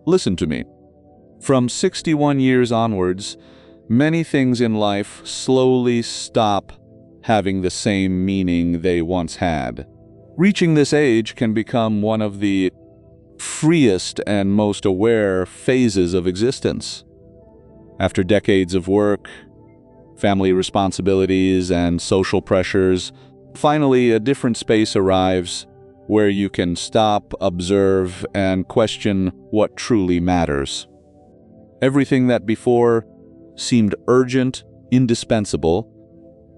Listen to me. From 61 years onwards, many things in life slowly stop having the same meaning they once had. Reaching this age can become one of the freest and most aware phases of existence. After decades of work, family responsibilities, and social pressures, finally a different space arrives where you can stop, observe, and question what truly matters. Everything that before seemed urgent, indispensable,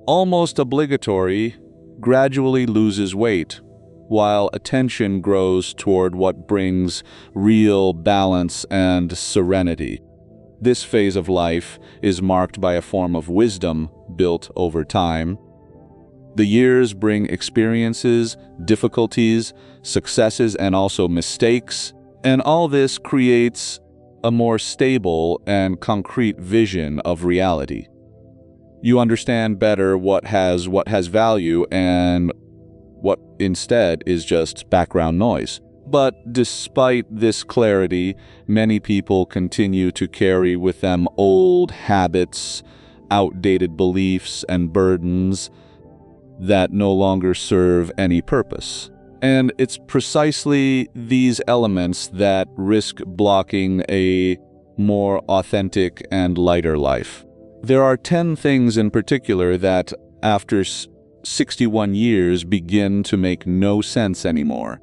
almost obligatory, gradually loses weight, while attention grows toward what brings real balance and serenity. This phase of life is marked by a form of wisdom built over time. The years bring experiences, difficulties, successes, and also mistakes, and all this creates a more stable and concrete vision of reality. You understand better what has value and what instead is just background noise. But despite this clarity, many people continue to carry with them old habits, outdated beliefs, and burdens that no longer serve any purpose. And it's precisely these elements that risk blocking a more authentic and lighter life. There are 10 things in particular that, after 61 years, begin to make no sense anymore.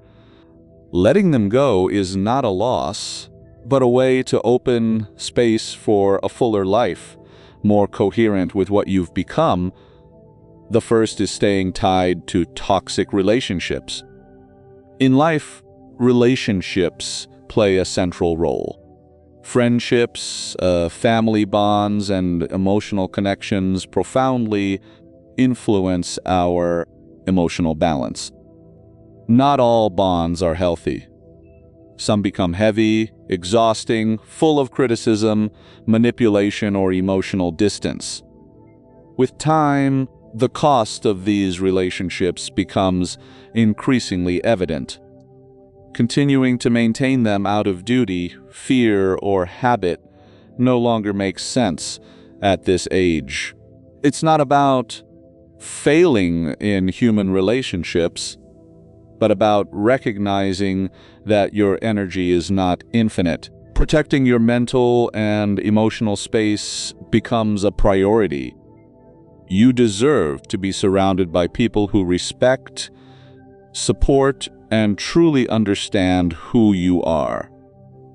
Letting them go is not a loss, but a way to open space for a fuller life, more coherent with what you've become. The first is staying tied to toxic relationships. In life, relationships play a central role. Friendships, family bonds, and emotional connections profoundly influence our emotional balance. Not all bonds are healthy. Some become heavy, exhausting, full of criticism, manipulation, or emotional distance. With time, the cost of these relationships becomes increasingly evident. Continuing to maintain them out of duty, fear, or habit no longer makes sense at this age. It's not about failing in human relationships, but about recognizing that your energy is not infinite. Protecting your mental and emotional space becomes a priority. You deserve to be surrounded by people who respect, support, and truly understand who you are.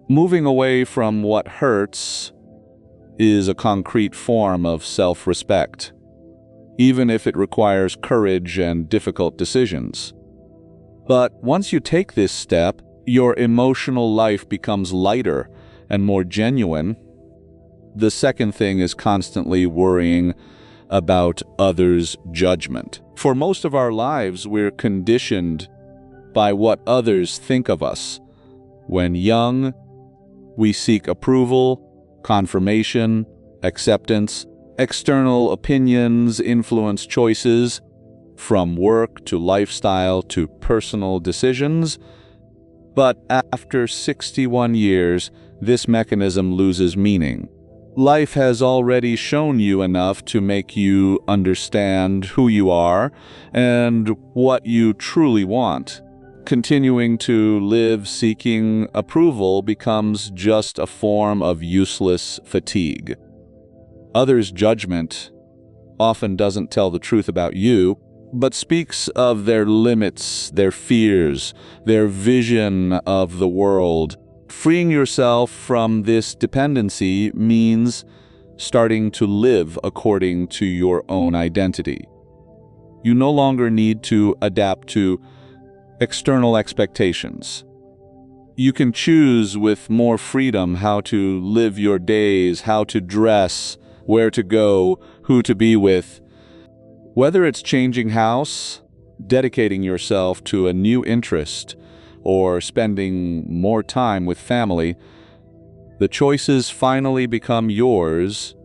Moving away from what hurts is a concrete form of self-respect, even if it requires courage and difficult decisions. But once you take this step, your emotional life becomes lighter and more genuine. The second thing is constantly worrying about others' judgment. For most of our lives, we're conditioned by what others think of us. When young, we seek approval, confirmation, acceptance. External opinions influence choices, from work to lifestyle to personal decisions. But after 61 years, this mechanism loses meaning. Life has already shown you enough to make you understand who you are and what you truly want. Continuing to live seeking approval becomes just a form of useless fatigue. Others' judgment often doesn't tell the truth about you, but speaks of their limits, their fears, their vision of the world. Freeing yourself from this dependency means starting to live according to your own identity. You no longer need to adapt to external expectations. You can choose with more freedom how to live your days, how to dress, where to go, who to be with. Whether it's changing house, dedicating yourself to a new interest, or spending more time with family, the choices finally become yours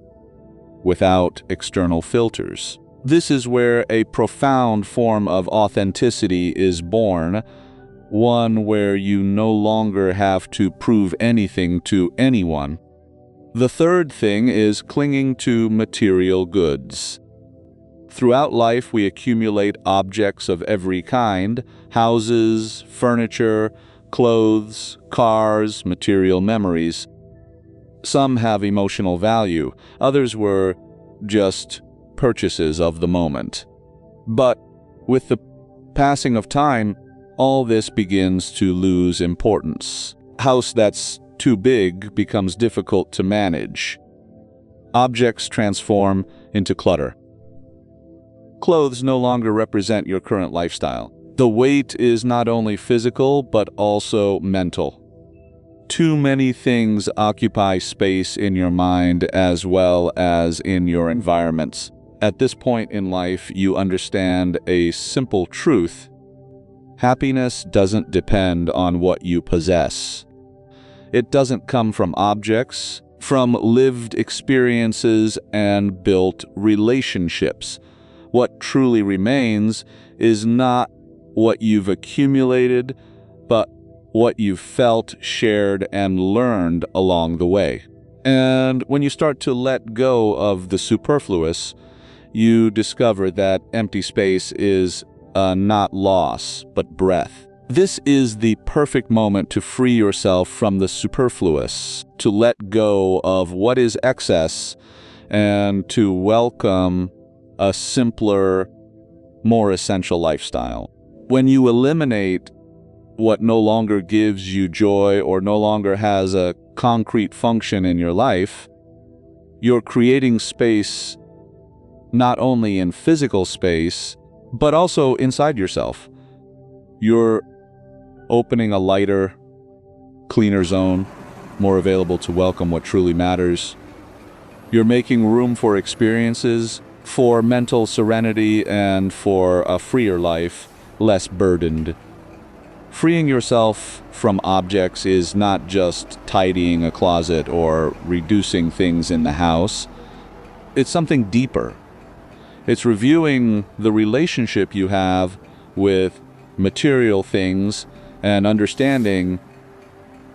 without external filters. This is where a profound form of authenticity is born, one where you no longer have to prove anything to anyone. The third thing is clinging to material goods. Throughout life, we accumulate objects of every kind: houses, furniture, clothes, cars, material memories. Some have emotional value, others were just purchases of the moment. But with the passing of time, all this begins to lose importance. A house that's too big becomes difficult to manage. Objects transform into clutter. Clothes no longer represent your current lifestyle. The weight is not only physical, but also mental. Too many things occupy space in your mind as well as in your environments. At this point in life, you understand a simple truth. Happiness doesn't depend on what you possess. It doesn't come from objects, from lived experiences and built relationships. What truly remains is not what you've accumulated, but what you've felt, shared, and learned along the way. And when you start to let go of the superfluous, you discover that empty space is not loss, but breath. This is the perfect moment to free yourself from the superfluous, to let go of what is excess, and to welcome a simpler, more essential lifestyle. When you eliminate what no longer gives you joy or no longer has a concrete function in your life, you're creating space not only in physical space, but also inside yourself. You're opening a lighter, cleaner zone, more available to welcome what truly matters. You're making room for experiences, for mental serenity, and for a freer life, less burdened. Freeing yourself from objects is not just tidying a closet or reducing things in the house. It's something deeper. It's reviewing the relationship you have with material things and understanding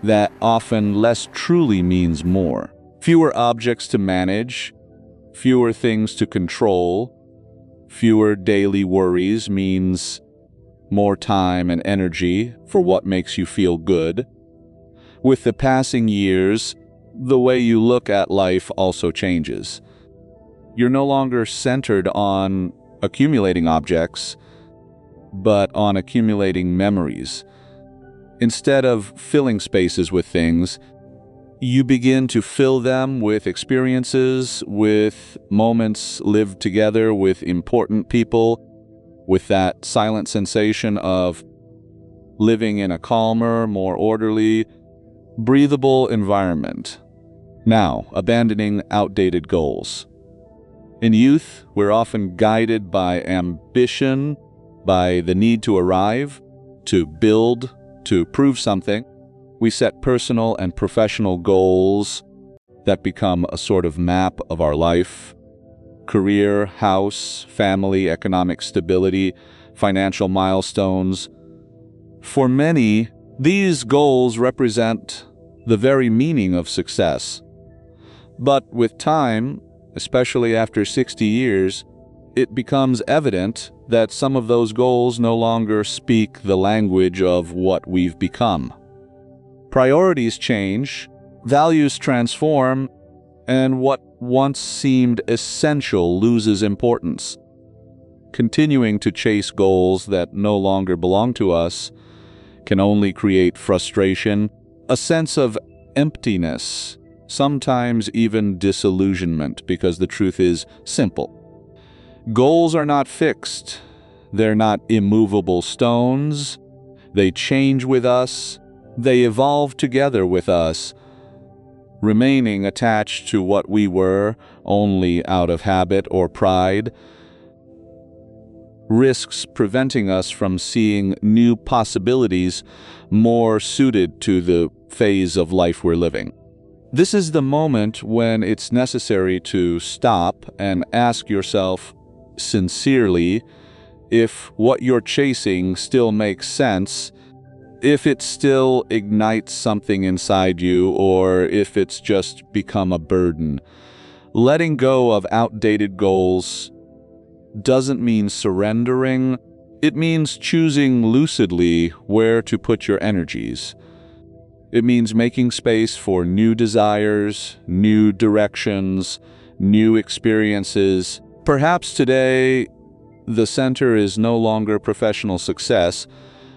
that often less truly means more. Fewer objects to manage, fewer things to control, fewer daily worries means more time and energy for what makes you feel good. With the passing years, the way you look at life also changes. You're no longer centered on accumulating objects, but on accumulating memories. Instead of filling spaces with things, you begin to fill them with experiences, with moments lived together with important people, with that silent sensation of living in a calmer, more orderly, breathable environment. Now, abandoning outdated goals. In youth, we're often guided by ambition, by the need to arrive, to build, to prove something. We set personal and professional goals that become a sort of map of our life. Career, house, family, economic stability, financial milestones. For many, these goals represent the very meaning of success. But with time, especially after 60 years, it becomes evident that some of those goals no longer speak the language of what we've become. Priorities change, values transform, and what once seemed essential loses importance. Continuing to chase goals that no longer belong to us can only create frustration, a sense of emptiness, sometimes even disillusionment, because the truth is simple. Goals are not fixed. They're not immovable stones. They change with us. They evolve together with us. Remaining attached to what we were only out of habit or pride risks preventing us from seeing new possibilities more suited to the phase of life we're living. This is the moment when it's necessary to stop and ask yourself sincerely if what you're chasing still makes sense if it still ignites something inside you or if it's just become a burden. Letting go of outdated goals doesn't mean surrendering. It means choosing lucidly where to put your energies. It means making space for new desires, new directions, new experiences. Perhaps today, the center is no longer professional success,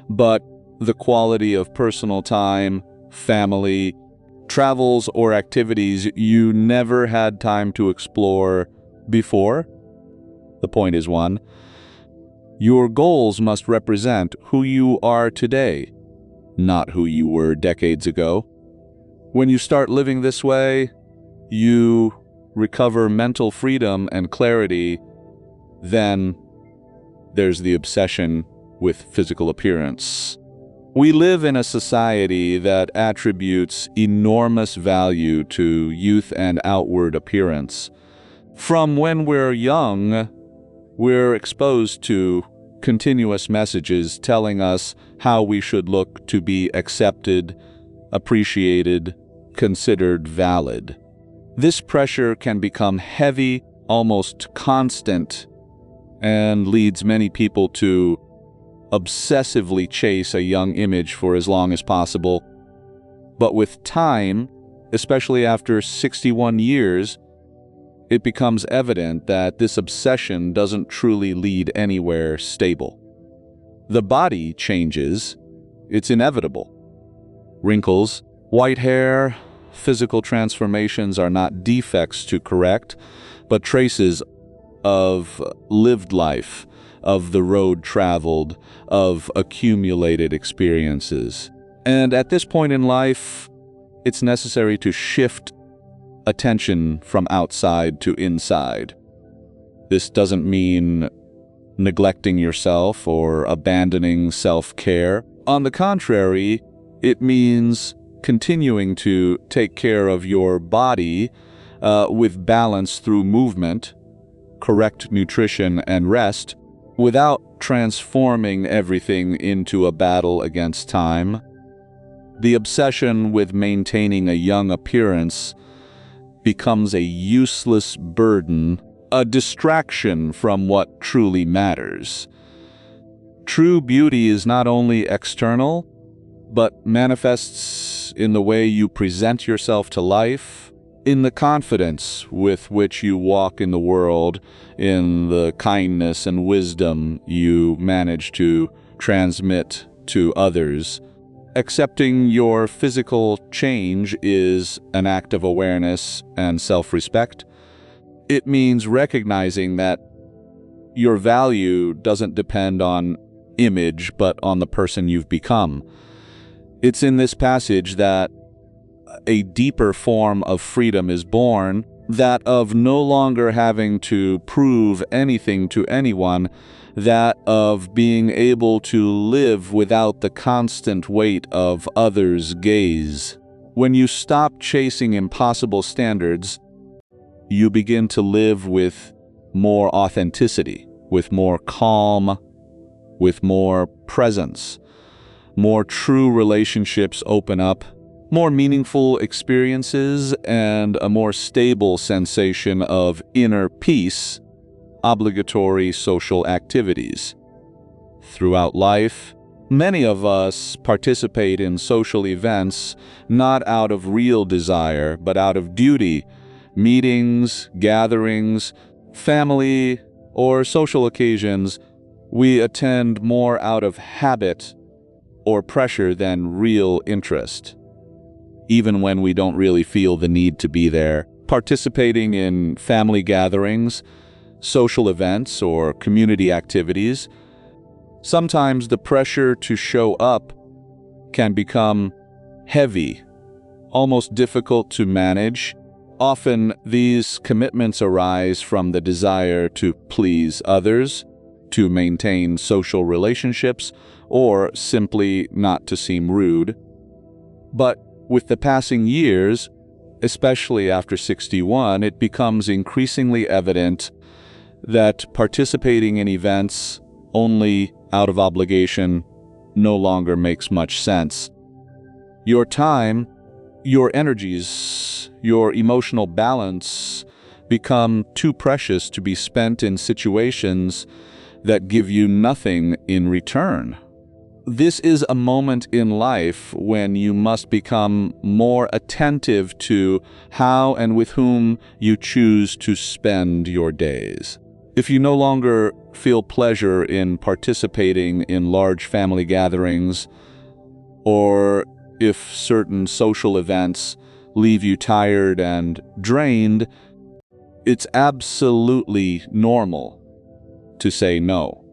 but the quality of personal time, family, travels, or activities you never had time to explore before. The point is one: your goals must represent who you are today, not who you were decades ago. When you start living this way, you recover mental freedom and clarity. Then there's the obsession with physical appearance. We live in a society that attributes enormous value to youth and outward appearance. From when we're young, we're exposed to continuous messages telling us how we should look to be accepted, appreciated, considered valid. This pressure can become heavy, almost constant, and leads many people to obsessively chase a young image for as long as possible. But with time, especially after 61 years, it becomes evident that this obsession doesn't truly lead anywhere stable. The body changes. It's inevitable. Wrinkles, white hair, physical transformations are not defects to correct, but traces of lived life, of the road traveled, of accumulated experiences. And at this point in life, it's necessary to shift attention from outside to inside. This doesn't mean neglecting yourself or abandoning self-care. On the contrary, it means continuing to take care of your body with balance through movement, correct nutrition, and rest, without transforming everything into a battle against time. The obsession with maintaining a young appearance becomes a useless burden, a distraction from what truly matters. True beauty is not only external, but manifests in the way you present yourself to life, in the confidence with which you walk in the world, in the kindness and wisdom you manage to transmit to others. Accepting your physical change is an act of awareness and self-respect. It means recognizing that your value doesn't depend on image, but on the person you've become. It's in this passage that a deeper form of freedom is born, that of no longer having to prove anything to anyone, that of being able to live without the constant weight of others' gaze. When you stop chasing impossible standards, you begin to live with more authenticity, with more calm, with more presence. More true relationships open up, more meaningful experiences, and a more stable sensation of inner peace. Obligatory social activities. Throughout life, many of us participate in social events not out of real desire, but out of duty. Meetings, gatherings, family, or social occasions we attend more out of habit or pressure than real interest. Even when we don't really feel the need to be there, participating in family gatherings, social events, or community activities, sometimes the pressure to show up can become heavy, almost difficult to manage. Often these commitments arise from the desire to please others, to maintain social relationships, or simply not to seem rude. But with the passing years, especially after 61, it becomes increasingly evident that participating in events only out of obligation, no longer makes much sense. Your time, your energies, your emotional balance become too precious to be spent in situations that give you nothing in return. This is a moment in life when you must become more attentive to how and with whom you choose to spend your days. If you no longer feel pleasure in participating in large family gatherings, or if certain social events leave you tired and drained, it's absolutely normal to say no.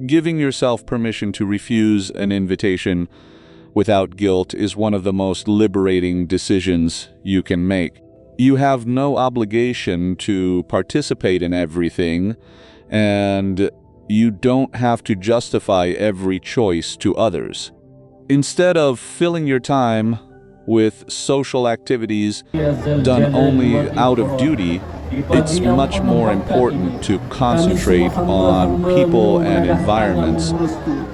Giving yourself permission to refuse an invitation without guilt is one of the most liberating decisions you can make. You have no obligation to participate in everything, and you don't have to justify every choice to others. Instead of filling your time with social activities done only out of duty, it's much more important to concentrate on people and environments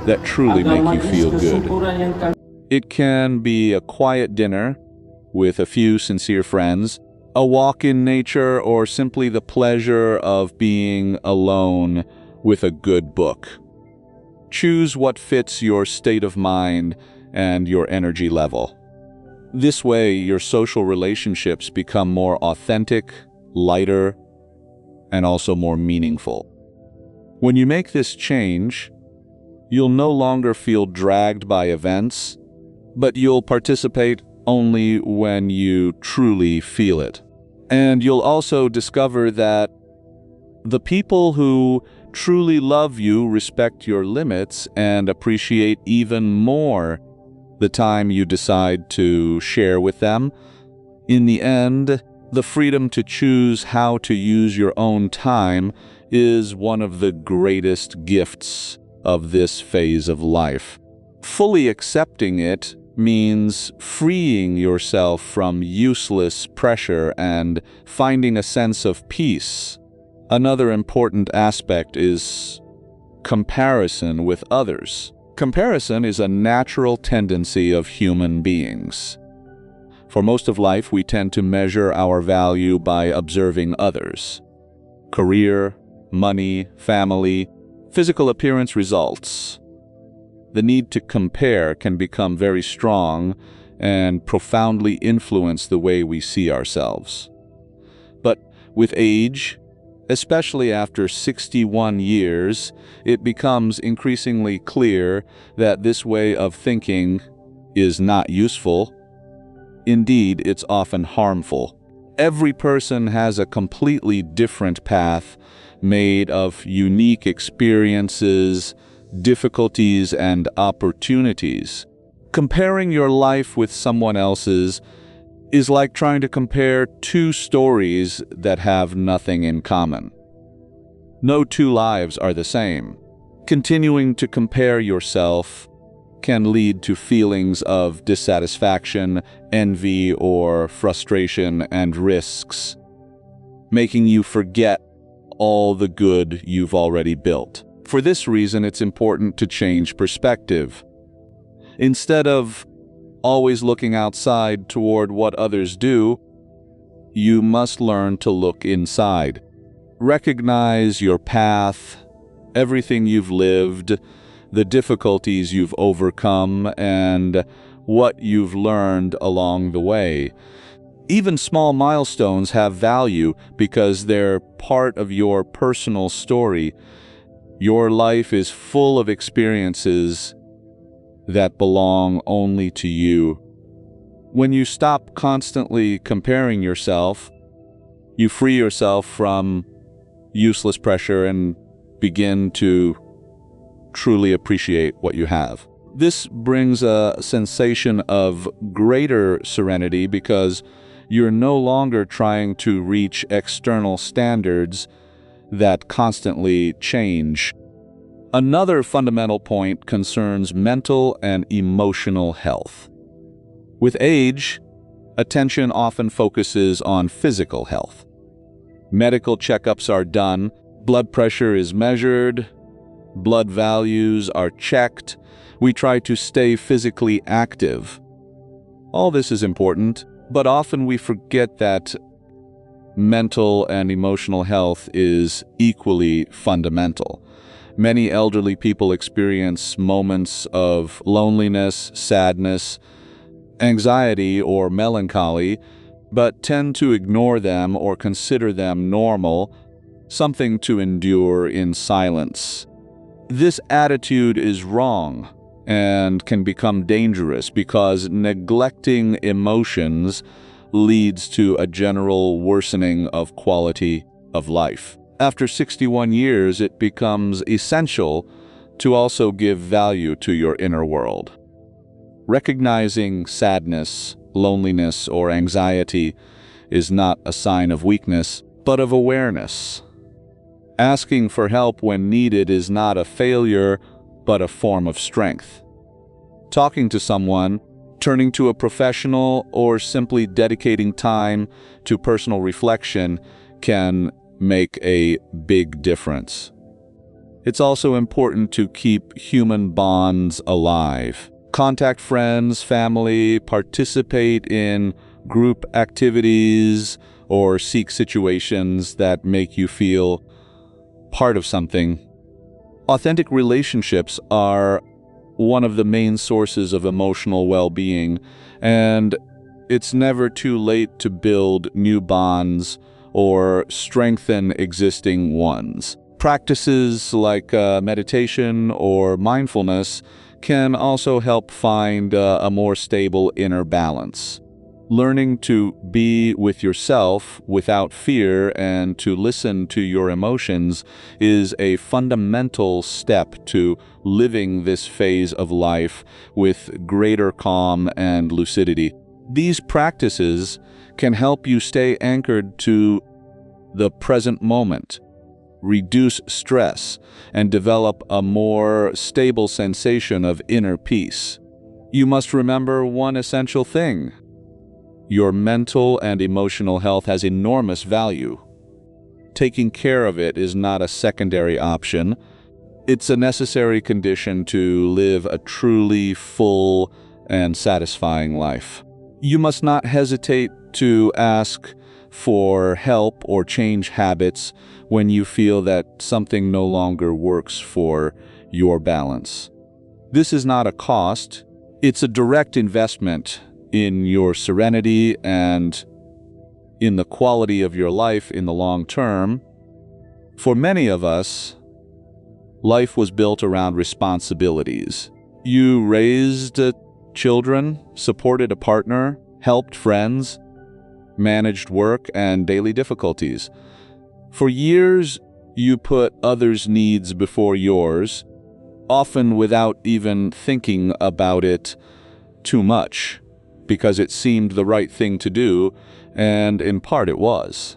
that truly make you feel good. It can be a quiet dinner with a few sincere friends, a walk in nature, or simply the pleasure of being alone with a good book. Choose what fits your state of mind and your energy level. This way, your social relationships become more authentic, lighter, and also more meaningful. When you make this change, you'll no longer feel dragged by events, but you'll participate only when you truly feel it. And you'll also discover that the people who truly love you respect your limits and appreciate even more the time you decide to share with them. In the end, the freedom to choose how to use your own time is one of the greatest gifts of this phase of life. Fully accepting it means freeing yourself from useless pressure and finding a sense of peace. Another important aspect is comparison with others. Comparison is a natural tendency of human beings. For most of life, we tend to measure our value by observing others. Career, money, family, physical appearance, results. The need to compare can become very strong and profoundly influence the way we see ourselves. But with age, especially after 61 years, it becomes increasingly clear that this way of thinking is not useful. Indeed, it's often harmful. Every person has a completely different path made of unique experiences, difficulties, and opportunities. Comparing your life with someone else's is like trying to compare two stories that have nothing in common. No two lives are the same. Continuing to compare yourself can lead to feelings of dissatisfaction, envy, or frustration, and risks, making you forget all the good you've already built. For this reason, it's important to change perspective. Instead of always looking outside toward what others do, you must learn to look inside. Recognize your path, everything you've lived, the difficulties you've overcome, and what you've learned along the way. Even small milestones have value because they're part of your personal story. Your life is full of experiences that belong only to you. When you stop constantly comparing yourself, you free yourself from useless pressure and begin to truly appreciate what you have. This brings a sensation of greater serenity because you're no longer trying to reach external standards that constantly change. Another fundamental point concerns mental and emotional health. With age, attention often focuses on physical health. Medical checkups are done, blood pressure is measured, blood values are checked, we try to stay physically active. All this is important, but often we forget that mental and emotional health is equally fundamental. Many elderly people experience moments of loneliness, sadness, anxiety, or melancholy, but tend to ignore them or consider them normal, something to endure in silence. This attitude is wrong and can become dangerous because neglecting emotions leads to a general worsening of quality of life. After 61 years, it becomes essential to also give value to your inner world. Recognizing sadness, loneliness, or anxiety is not a sign of weakness, but of awareness. Asking for help when needed is not a failure, but a form of strength. Talking to someone, turning to a professional, or simply dedicating time to personal reflection can make a big difference. It's also important to keep human bonds alive. Contact friends, family, participate in group activities, or seek situations that make you feel part of something. Authentic relationships are one of the main sources of emotional well-being, and it's never too late to build new bonds or strengthen existing ones. Practices like meditation or mindfulness can also help find a more stable inner balance. Learning to be with yourself without fear and to listen to your emotions is a fundamental step to living this phase of life with greater calm and lucidity. These practices can help you stay anchored to the present moment, reduce stress, and develop a more stable sensation of inner peace. You must remember one essential thing. Your mental and emotional health has enormous value. Taking care of it is not a secondary option. It's a necessary condition to live a truly full and satisfying life. You must not hesitate to ask for help or change habits when you feel that something no longer works for your balance. This is not a cost. It's a direct investment in your serenity and in the quality of your life in the long term. For many of us, life was built around responsibilities. You raised children, supported a partner, helped friends, managed work and daily difficulties. For years, you put others' needs before yours, often without even thinking about it too much, because it seemed the right thing to do, and in part it was.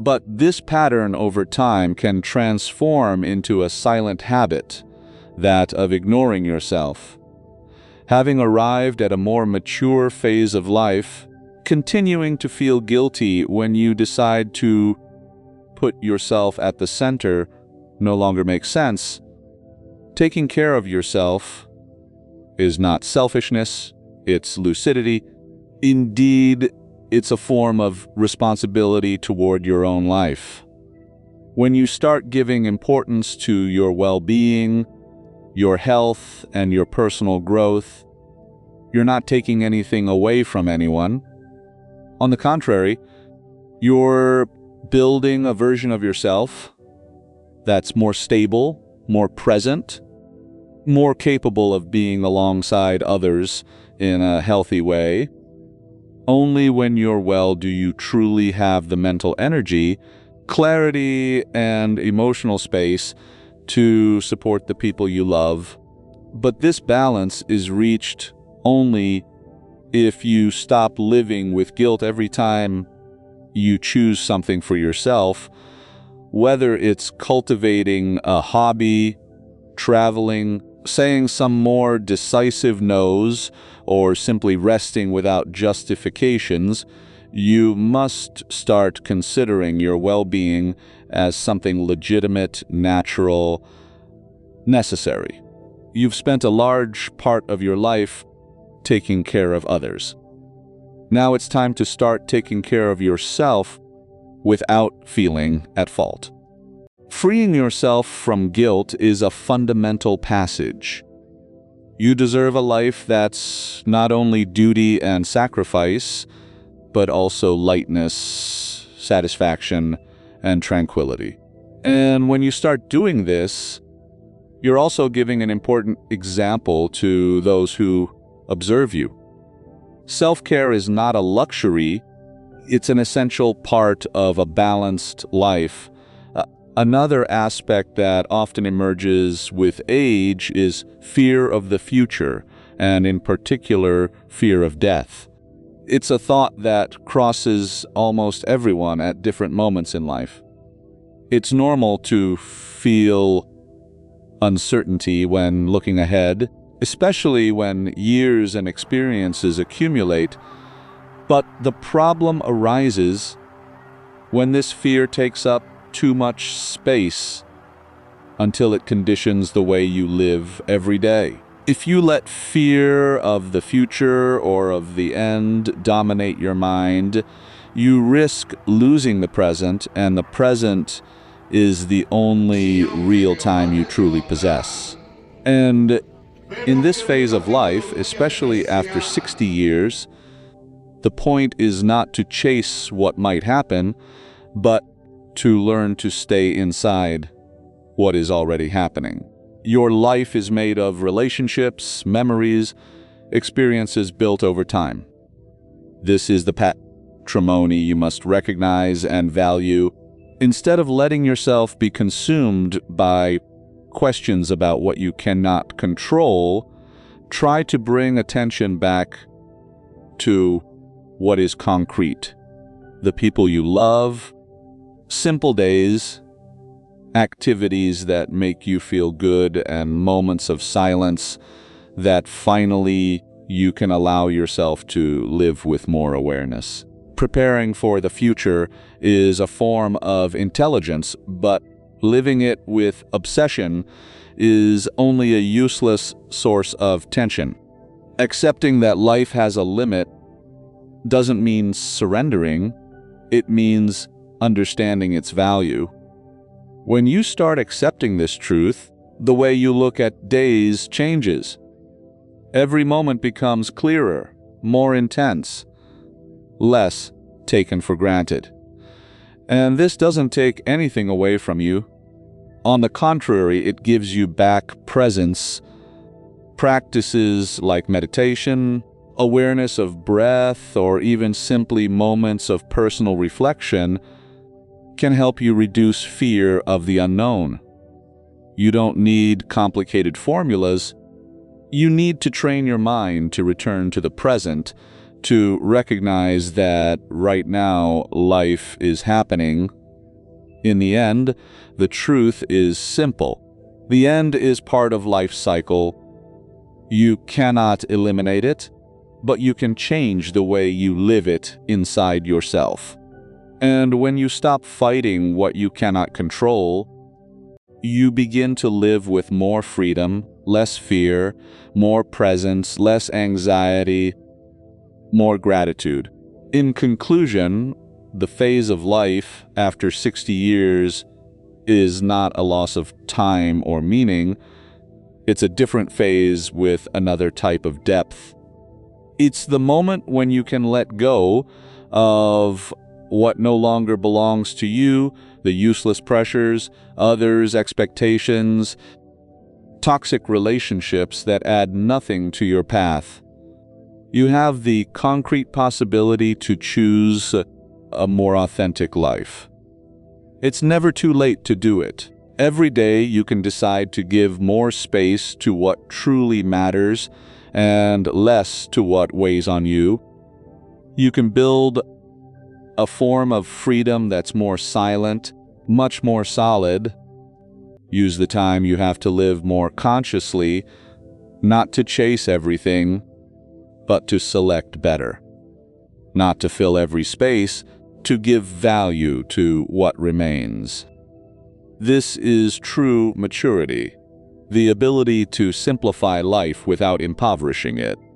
But this pattern over time can transform into a silent habit, that of ignoring yourself. Having arrived at a more mature phase of life, continuing to feel guilty when you decide to put yourself at the center no longer makes sense. Taking care of yourself is not selfishness, it's lucidity. Indeed, it's a form of responsibility toward your own life. When you start giving importance to your well-being, your health, and your personal growth, you're not taking anything away from anyone. On the contrary, you're building a version of yourself that's more stable, more present, more capable of being alongside others in a healthy way. Only when you're well do you truly have the mental energy, clarity, and emotional space to support the people you love. But this balance is reached only if you stop living with guilt every time you choose something for yourself, whether it's cultivating a hobby, traveling, saying some more decisive no's, or simply resting without justifications. You must start considering your well-being as something legitimate, natural, necessary. You've spent a large part of your life taking care of others. Now it's time to start taking care of yourself without feeling at fault. Freeing yourself from guilt is a fundamental passage. You deserve a life that's not only duty and sacrifice, but also lightness, satisfaction, and tranquility. And when you start doing this, you're also giving an important example to those who observe you. Self-care is not a luxury, it's an essential part of a balanced life. Another aspect that often emerges with age is fear of the future, and in particular, fear of death. It's a thought that crosses almost everyone at different moments in life. It's normal to feel uncertainty when looking ahead, especially when years and experiences accumulate. But the problem arises when this fear takes up too much space until it conditions the way you live every day. If you let fear of the future or of the end dominate your mind, you risk losing the present, and the present is the only real time you truly possess. And in this phase of life, especially after 60 years, the point is not to chase what might happen, but to learn to stay inside what is already happening. Your life is made of relationships, memories, experiences built over time. This is the patrimony you must recognize and value. Instead of letting yourself be consumed by questions about what you cannot control, try to bring attention back to what is concrete. The people you love, simple days, activities that make you feel good, and moments of silence that finally you can allow yourself to live with more awareness. Preparing for the future is a form of intelligence, but living it with obsession is only a useless source of tension. Accepting that life has a limit doesn't mean surrendering, it means understanding its value. When you start accepting this truth, the way you look at days changes. Every moment becomes clearer, more intense, less taken for granted. And this doesn't take anything away from you. On the contrary, it gives you back presence. Practices like meditation, awareness of breath, or even simply moments of personal reflection can help you reduce fear of the unknown. You don't need complicated formulas. You need to train your mind to return to the present, to recognize that right now life is happening. In the end, the truth is simple. The end is part of life's cycle. You cannot eliminate it, but you can change the way you live it inside yourself. And when you stop fighting what you cannot control, you begin to live with more freedom, less fear, more presence, less anxiety, more gratitude. In conclusion, the phase of life after 60 years is not a loss of time or meaning. It's a different phase with another type of depth. It's the moment when you can let go of what no longer belongs to you, the useless pressures, others' expectations, toxic relationships that add nothing to your path. You have the concrete possibility to choose a more authentic life. It's never too late to do it. Every day you can decide to give more space to what truly matters and less to what weighs on you. You can build a form of freedom that's more silent, much more solid. Use the time you have to live more consciously, not to chase everything, but to select better. Not to fill every space, to give value to what remains. This is true maturity. the ability to simplify life without impoverishing it.